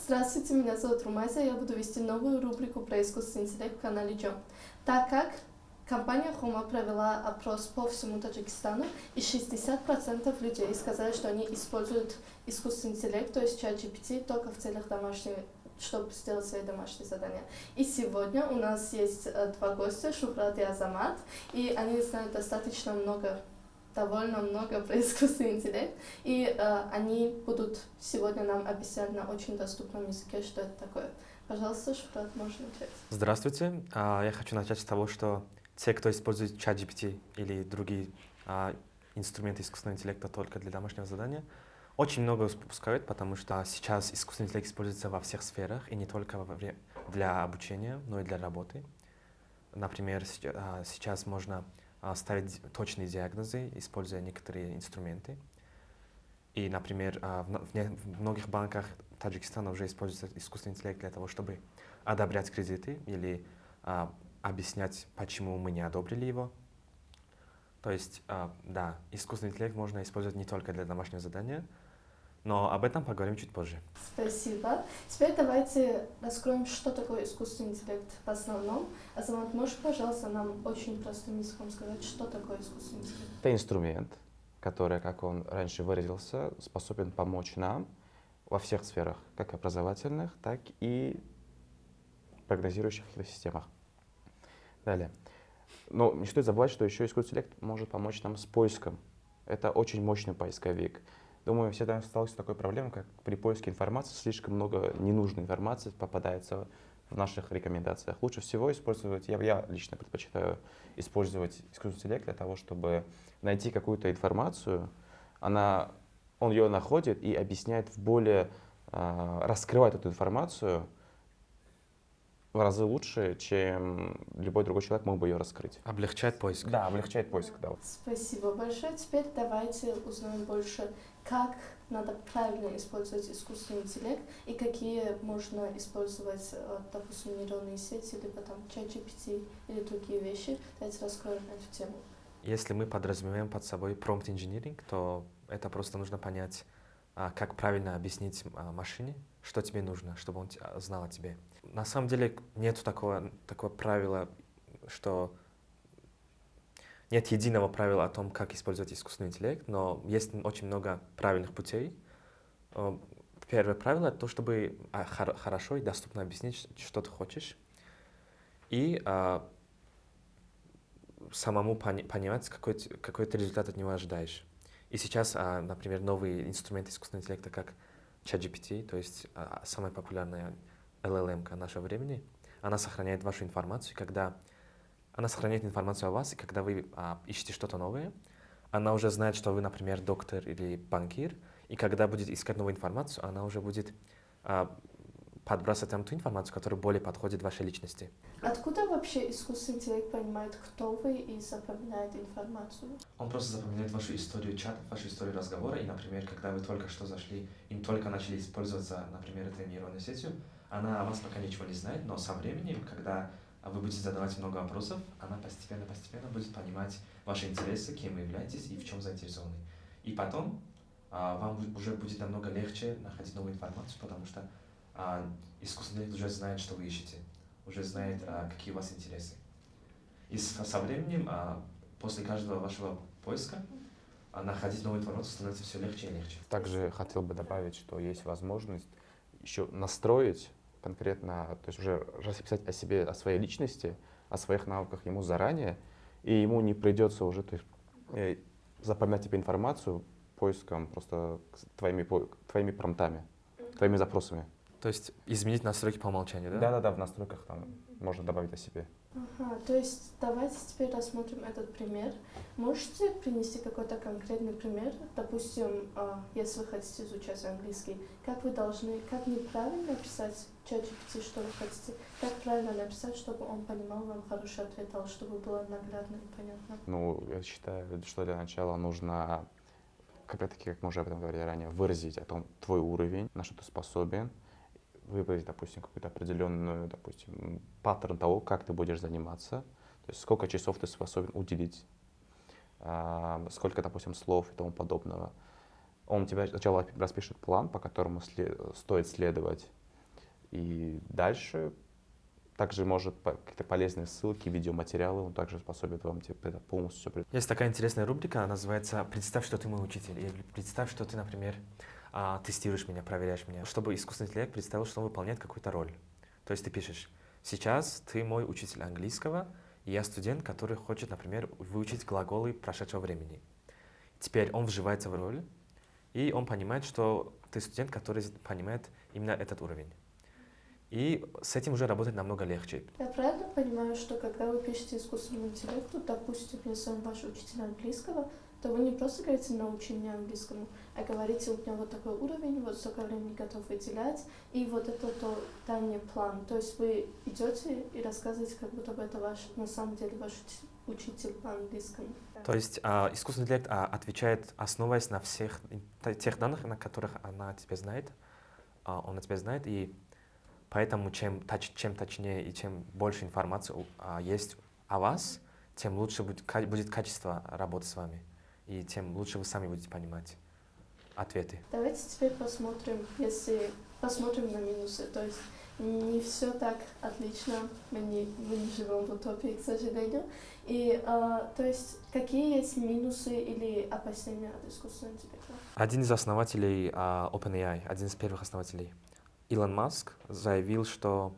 Здравствуйте, меня зовут Румайза, я буду вести новую рубрику про искусственный интеллект в канале Джо. Так как компания Хума провела опрос по всему Таджикистану, и 60% людей сказали, что они используют искусственный интеллект, то есть ChatGPT, только в целях домашнего, чтобы сделать свои домашние задания. И сегодня у нас есть два гостя, Шухрат и Азамат, и они знают достаточно довольно много про искусственный интеллект, и они будут сегодня нам объяснять на очень доступном языке, что это такое. Пожалуйста, Шухрат, можно начать. Здравствуйте. Я хочу начать с того, что те, кто использует ChatGPT или другие инструменты искусственного интеллекта только для домашнего задания, очень много упускают, потому что сейчас искусственный интеллект используется во всех сферах, и не только для обучения, но и для работы. Например, сейчас можно ставить точные диагнозы, используя некоторые инструменты. И, например, в многих банках Таджикистана уже используется искусственный интеллект для того, чтобы одобрять кредиты или объяснять, почему мы не одобрили его. То есть, да, искусственный интеллект можно использовать не только для домашнего задания, но об этом поговорим чуть позже. Спасибо. Теперь давайте раскроем, что такое искусственный интеллект в основном. Азамат, можешь, пожалуйста, нам очень простым языком сказать, что такое искусственный интеллект? Это инструмент, который, как он раньше выразился, способен помочь нам во всех сферах, как образовательных, так и прогнозирующих системах. Далее. Но не стоит забывать, что еще искусственный интеллект может помочь нам с поиском. Это очень мощный поисковик. Думаю, все сталкиваются с такой проблемой, как при поиске информации слишком много ненужной информации попадается в наших рекомендациях. Лучше всего использовать, я лично предпочитаю использовать искусственный интеллект для того, чтобы найти какую-то информацию, он ее находит и объясняет раскрывает эту информацию в разы лучше, чем любой другой человек мог бы ее раскрыть. Облегчает поиск. Да, облегчает поиск, да. Спасибо большое. Теперь давайте узнаем больше, как надо правильно использовать искусственный интеллект и какие можно использовать, допустим, нейронные сети, либо там ChatGPT или другие вещи. Давайте раскроем эту тему. Если мы подразумеваем под собой prompt engineering, то это просто нужно понять, как правильно объяснить машине, что тебе нужно, чтобы он знал о тебе. На самом деле нет такого правила, что нет единого правила о том, как использовать искусственный интеллект, но есть очень много правильных путей. Первое правило — это то, чтобы хорошо и доступно объяснить, что ты хочешь, и самому понимать, какой ты результат от него ожидаешь. И сейчас, например, новые инструменты искусственного интеллекта, как ChatGPT, то есть самая популярная LLM нашего времени, она сохраняет вашу информацию, она сохраняет информацию о вас, и когда вы ищете что-то новое, она уже знает, что вы, например, доктор или банкир, и когда будет искать новую информацию, она уже будет подбрасывать там ту информацию, которая более подходит вашей личности. Откуда вообще искусственный интеллект понимает, кто вы, и запоминает информацию? Он просто запоминает вашу историю чата, вашу историю разговора, и, например, когда вы только что зашли, им только начали использоваться, например, этой нейронной сетью, она о вас пока ничего не знает, но со временем, когда вы будете задавать много вопросов, она постепенно будет понимать ваши интересы, кем вы являетесь и в чем заинтересованы. И потом вам уже будет намного легче находить новую информацию, потому что искусственный интеллект уже знает, что вы ищете, уже знает, какие у вас интересы. И со временем, после каждого вашего поиска, находить новую информацию становится все легче и легче. Также хотел бы добавить, что есть возможность еще настроить конкретно, то есть уже расписать о себе, о своей личности, о своих навыках ему заранее, и ему не придется уже запоминать тебе информацию поиском просто твоими промптами, твоими запросами. То есть изменить настройки по умолчанию, да? Да, в настройках там можно добавить о себе. Ага, то есть давайте теперь рассмотрим этот пример. Можете принести какой-то конкретный пример? Допустим, если вы хотите изучать английский, как неправильно написать ChatGPT, что вы хотите, как правильно написать, чтобы он понимал, вам хороший ответ дал, чтобы было наглядно и понятно? Я считаю, что для начала нужно, опять-таки, как мы уже об этом говорили ранее, выразить о том твой уровень, на что ты способен, выбрать, допустим, какой-то определенный, паттерн того, как ты будешь заниматься, то есть сколько часов ты способен уделить, сколько, допустим, слов и тому подобного. Он тебе сначала распишет план, по которому стоит следовать, И дальше также может какие-то полезные ссылки, видеоматериалы, он также способен вам типа, это полностью все. Есть такая интересная рубрика, она называется «Представь, что ты мой учитель». Или представь, что ты, например, тестируешь меня, проверяешь меня. Чтобы искусственный интеллект представил, что он выполняет какую-то роль. То есть ты пишешь: сейчас ты мой учитель английского, и я студент, который хочет, например, выучить глаголы прошедшего времени. Теперь он вживается в роль, и он понимает, что ты студент, который понимает именно этот уровень. И с этим уже работать намного легче. Я правильно понимаю, что когда вы пишете искусственному интеллекту, допустим, если он ваш учитель английского, то вы не просто говорите «научи меня английскому», а говорите: у меня вот такой уровень, вот столько времени готов выделять, и вот это то дальний план. То есть вы идете и рассказываете, как будто бы это ваш, на самом деле, ваш учитель по английскому. То есть искусственный интеллект отвечает, основываясь на всех тех данных, на которых он о тебе знает, и поэтому чем точнее и чем больше информации есть о вас, тем лучше будет качество работы с вами, и тем лучше вы сами будете понимать ответы. Давайте теперь посмотрим на минусы. То есть не все так отлично, мы не живем в утопии, к сожалению. И то есть какие есть минусы или опасения от искусственного интеллекта? Один из основателей OpenAI, один из первых основателей, Илон Маск, заявил, что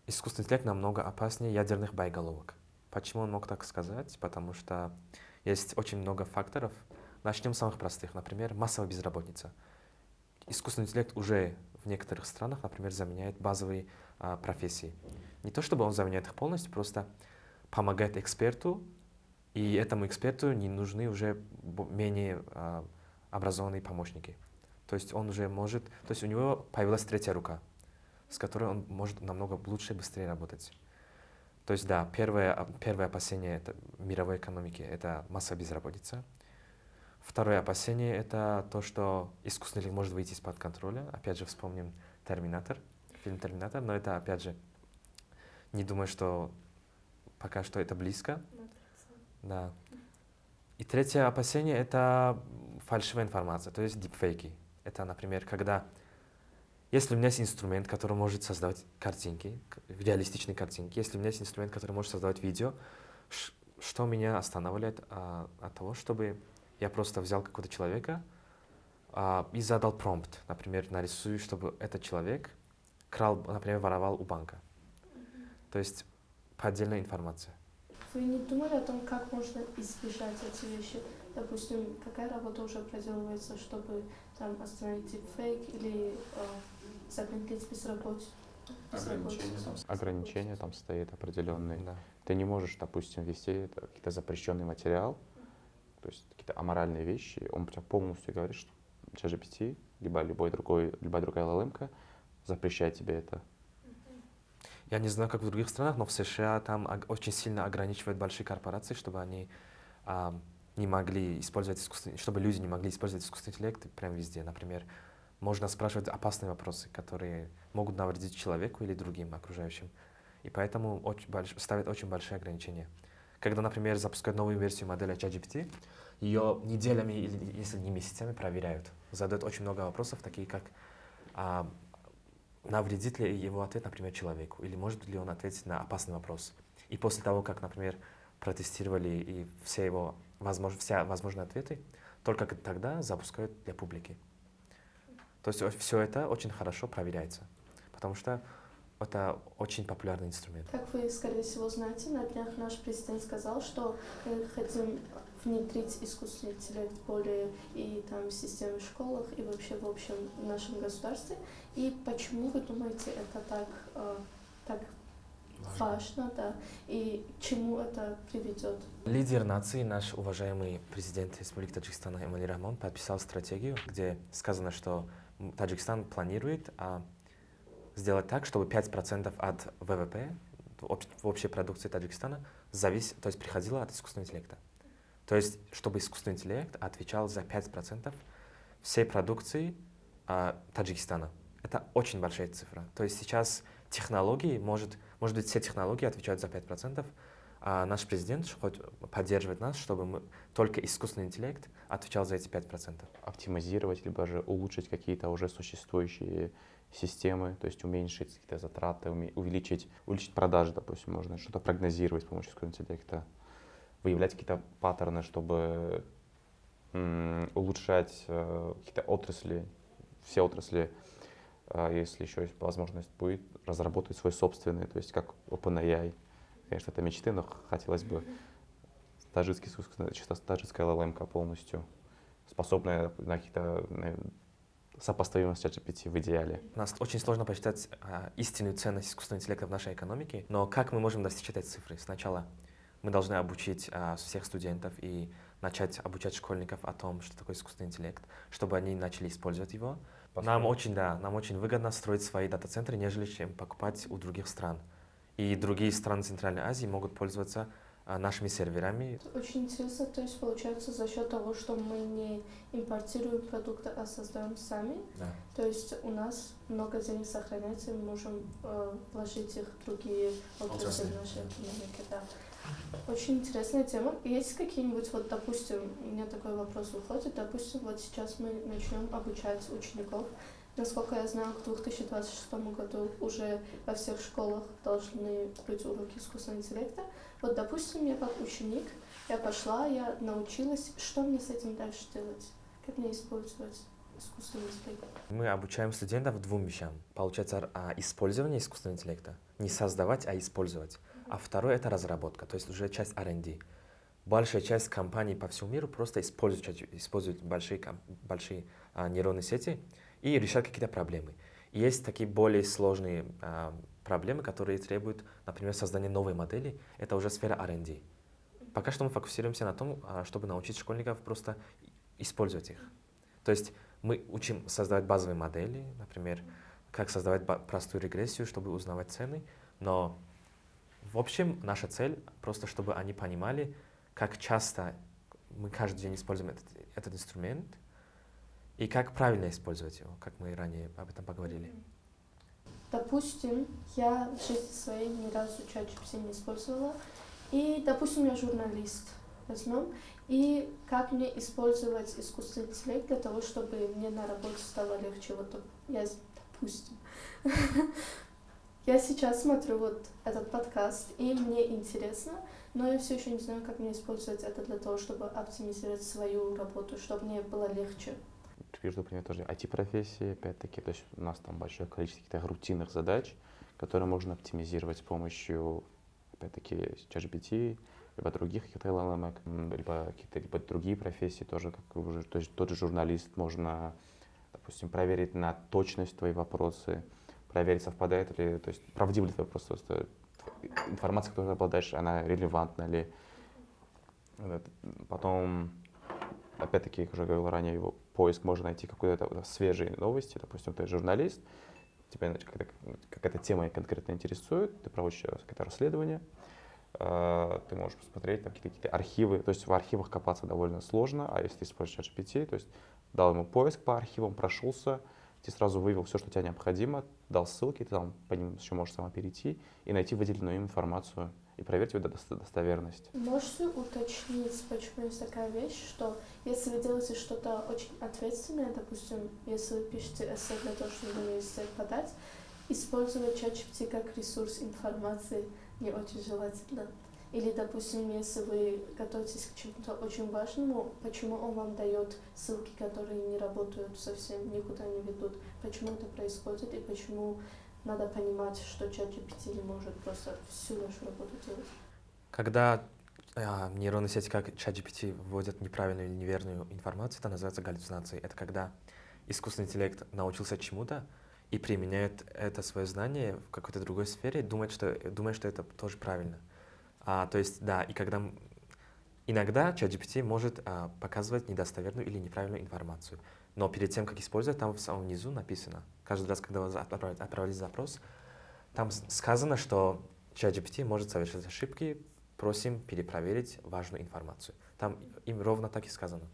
искусственный интеллект намного опаснее ядерных боеголовок. Почему он мог так сказать? Потому что есть очень много факторов. Начнем с самых простых. Например, массовая безработица. Искусственный интеллект уже в некоторых странах, например, заменяет базовые профессии. Не то чтобы он заменяет их полностью, просто помогает эксперту, и этому эксперту не нужны уже менее образованные помощники. То есть он уже может, то есть у него появилась третья рука, с которой он может намного лучше и быстрее работать. То есть да, первое опасение мировой экономики — это массовая безработица. Второе опасение — это то, что искусственный интеллект может выйти из-под контроля. Опять же, вспомним фильм «Терминатор», но это, опять же, не думаю, что пока что это близко. Да. И третье опасение — это фальшивая информация, то есть дипфейки. Это, например, если у меня есть инструмент, который может создавать картинки, реалистичные картинки, если у меня есть инструмент, который может создавать видео, что меня останавливает от того, чтобы я просто взял какого-то человека и задал промпт, например, нарисую, чтобы этот человек воровал у банка. То есть поддельная информация. Вы не думали о том, как можно избежать эти вещи? Допустим, какая работа уже проделывается, чтобы там остановить дипфейк или замедлить безработицу? Ограничения там стоят определенные. Да. Ты не можешь, допустим, вести какой-то запрещенный материал, то есть какие-то аморальные вещи. Он тебя полностью говорит, что ChatGPT, либо любая другая LLM запрещает тебе это. Я не знаю, как в других странах, но в США там очень сильно ограничивают большие корпорации, чтобы они не могли использовать чтобы люди не могли использовать искусственный интеллект прямо везде. Например, можно спрашивать опасные вопросы, которые могут навредить человеку или другим окружающим. И поэтому ставят очень большие ограничения. Когда, например, запускают новую версию модели ChatGPT, ее неделями или если не месяцами проверяют. Задают очень много вопросов, такие как навредит ли его ответ, например, человеку, или может ли он ответить на опасный вопрос. И после того, как, например, протестировали и все возможные ответы, только тогда запускают для публики. То есть все это очень хорошо проверяется, потому что это очень популярный инструмент. Как вы, скорее всего, знаете, на днях наш президент сказал, что мы хотим внедрить искусственный интеллект более и там в системе в школах, и вообще в общем в нашем государстве. И почему вы думаете, это так важно, да, и к чему это приведет? Лидер нации, наш уважаемый президент Республики Таджикистан Эмомали Рахмон подписал стратегию, где сказано, что Таджикистан планирует сделать так, чтобы 5% от ВВП, в общей продукции Таджикистана, то есть приходило от искусственного интеллекта. То есть, чтобы искусственный интеллект отвечал за 5% всей продукции Таджикистана. Это очень большая цифра. То есть сейчас технологии, может быть, все технологии отвечают за 5%, а наш президент поддерживает нас, чтобы только искусственный интеллект отвечал за эти 5%. Оптимизировать, либо же улучшить какие-то уже существующие системы, то есть уменьшить какие-то затраты, увеличить продажи, допустим, можно что-то прогнозировать с помощью искусственного интеллекта, выявлять какие-то паттерны, чтобы улучшать какие-то отрасли, все отрасли, если еще есть возможность будет разработать свой собственный, то есть как OpenAI. Конечно, это мечты, но хотелось бы таджикская LLM полностью, способная на какие-то сопоставимость с ChatGPT в идеале. У нас очень сложно посчитать истинную ценность искусственного интеллекта в нашей экономике, но как мы можем достичь этой цифры? Сначала мы должны обучить всех студентов и начать обучать школьников о том, что такое искусственный интеллект, чтобы они начали использовать его. Нам очень выгодно строить свои дата-центры, нежели чем покупать у других стран. И другие страны Центральной Азии могут пользоваться нашими серверами. Очень интересно, то есть получается за счет того, что мы не импортируем продукты, а создаем сами, Да. то есть у нас много денег сохраняется, и мы можем вложить их в другие отрасли нашей экономики. Да. Очень интересная тема. Есть какие-нибудь, вот, допустим, у меня такой вопрос выходит, допустим, вот сейчас мы начнем обучать учеников. Насколько я знаю, к 2026 году уже во всех школах должны быть уроки искусственного интеллекта. Вот, допустим, я как ученик, я пошла, я научилась, что мне с этим дальше делать? Как мне использовать искусственный интеллект? Мы обучаем студентов двум вещам. Получается, использование искусственного интеллекта. Не создавать, а использовать. А второе — это разработка, то есть уже часть R&D. Большая часть компаний по всему миру просто используют большие нейронные сети и решают какие-то проблемы. И есть такие более сложные проблемы, которые требуют, например, создания новой модели. Это уже сфера R&D. Пока что мы фокусируемся на том, чтобы научить школьников просто использовать их. То есть мы учим создавать базовые модели, например, как создавать простую регрессию, чтобы узнавать цены, но в общем наша цель просто, чтобы они понимали, как часто мы каждый день используем этот инструмент и как правильно использовать его, как мы ранее об этом поговорили. Допустим, я в жизни своей ни разу ChatGPT не использовала, и, допустим, я журналист, возьмем, и как мне использовать искусственный интеллект для того, чтобы мне на работе стало легче. Вот я, допустим, я сейчас смотрю вот этот подкаст, и мне интересно, но я все еще не знаю, как мне использовать это для того, чтобы оптимизировать свою работу, чтобы мне было легче. Приведу пример тоже IT-профессии, опять-таки, то есть у нас там большое количество каких-то рутинных задач, которые можно оптимизировать с помощью, опять-таки, ChatGPT, либо других каких-то LLM, либо другие профессии тоже, как уже, то есть тот же журналист, можно, допустим, проверить на точность твои вопросы, проверить, совпадает ли, то есть правдивы ли твои вопросы, просто информация, которой ты обладаешь, она релевантна ли. Потом, опять-таки, как уже говорил ранее, его поиск можно найти какой-то свежие новости, допустим, ты журналист, тебя какая-то тема конкретно интересует, ты проводишь какое-то расследование, ты можешь посмотреть там какие-то архивы, то есть в архивах копаться довольно сложно, а если ты используешь ChatGPT, то есть дал ему поиск по архивам, прошелся, ты сразу вывел все, что тебе необходимо, дал ссылки, ты там по ним еще можешь сама перейти и найти выделенную им информацию и проверить ее достоверность. Можете уточнить, почему есть такая вещь, что если вы делаете что-то очень ответственное, допустим, если вы пишете эссе для того, чтобы вы эссе подать, использовать ChatGPT как ресурс информации не очень желательно. Или, допустим, если вы готовитесь к чему-то очень важному, почему он вам дает ссылки, которые не работают совсем, никуда не ведут, почему это происходит и почему надо понимать, что ChatGPT не может просто всю нашу работу делать. Когда нейронные сети, как ChatGPT, вводят неправильную или неверную информацию, это называется галлюцинацией. Это когда искусственный интеллект научился чему-то и применяет это свое знание в какой-то другой сфере, думает, что это тоже правильно. То есть, да, и когда иногда ChatGPT может показывать недостоверную или неправильную информацию. Но перед тем, как использовать, там в самом низу написано, каждый раз, когда вы отправили запрос, там сказано, что ChatGPT может совершать ошибки, просим перепроверить важную информацию. Там им ровно так и сказано.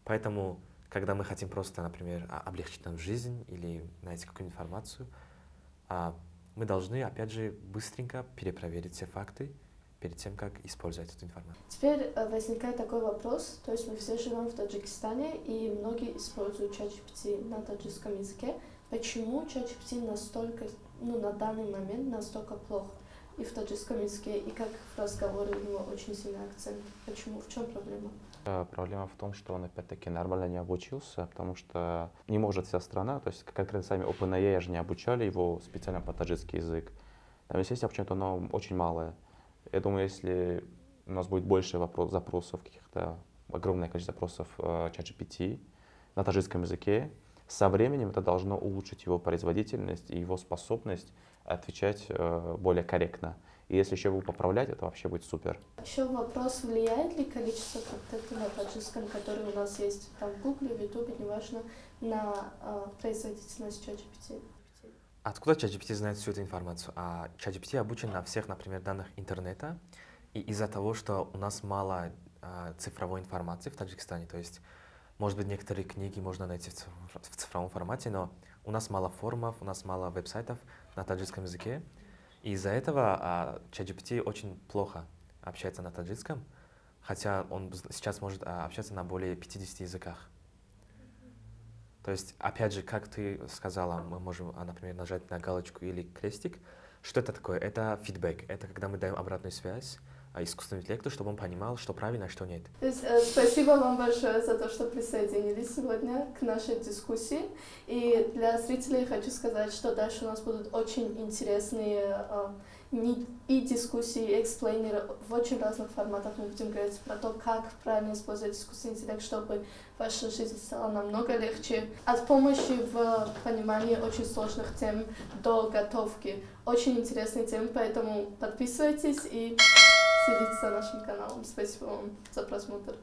Поэтому, когда мы хотим просто, например, облегчить нам жизнь или найти какую-нибудь информацию, мы должны, опять же, быстренько перепроверить все факты перед тем, как использовать эту информацию. Теперь возникает такой вопрос, то есть мы все живем в Таджикистане, и многие используют ChatGPT на таджикском языке. В почему ChatGPT настолько, на данный момент настолько плох и в таджикском языке, и как в разговоре у него очень сильный акцент. Почему? В чем проблема? Проблема в том, что он опять-таки нормально не обучился, потому что не может вся страна, то есть конкретно сами OpenAI же не обучали его специально по таджикский язык. Там, естественно, почему-то оно очень малое. Я думаю, если у нас будет больше запросов, каких-то огромное количество запросов ChatGPT на таджикском языке, со временем это должно улучшить его производительность и его способность отвечать более корректно. И если еще его поправлять, это вообще будет супер. Еще вопрос, влияет ли количество контента на таджикском, который у нас есть там в Гугле, в Ютубе, неважно, на производительность ChatGPT? Откуда ChatGPT знает всю эту информацию? ChatGPT обучен на всех, например, данных интернета, и из-за того, что у нас мало цифровой информации в Таджикистане, то есть, может быть, некоторые книги можно найти в цифровом формате, но у нас мало форумов, у нас мало веб-сайтов на таджикском языке, и из-за этого ChatGPT очень плохо общается на таджикском, хотя он сейчас может общаться на более 50 языках. То есть, опять же, как ты сказала, мы можем, например, нажать на галочку или крестик. Что это такое? Это фидбэк. Это когда мы даем обратную связь искусственному интеллекту, чтобы он понимал, что правильно, а что нет. Спасибо вам большое за то, что присоединились сегодня к нашей дискуссии. И для зрителей хочу сказать, что дальше у нас будут очень интересные и дискуссии, и эксплейнеры в очень разных форматах. Мы будем говорить про то, как правильно использовать искусственный интеллект, чтобы ваша жизнь стала намного легче. От помощи в понимании очень сложных тем до готовки. Очень интересные темы, поэтому подписывайтесь и следите за нашим каналом. Спасибо вам за просмотр.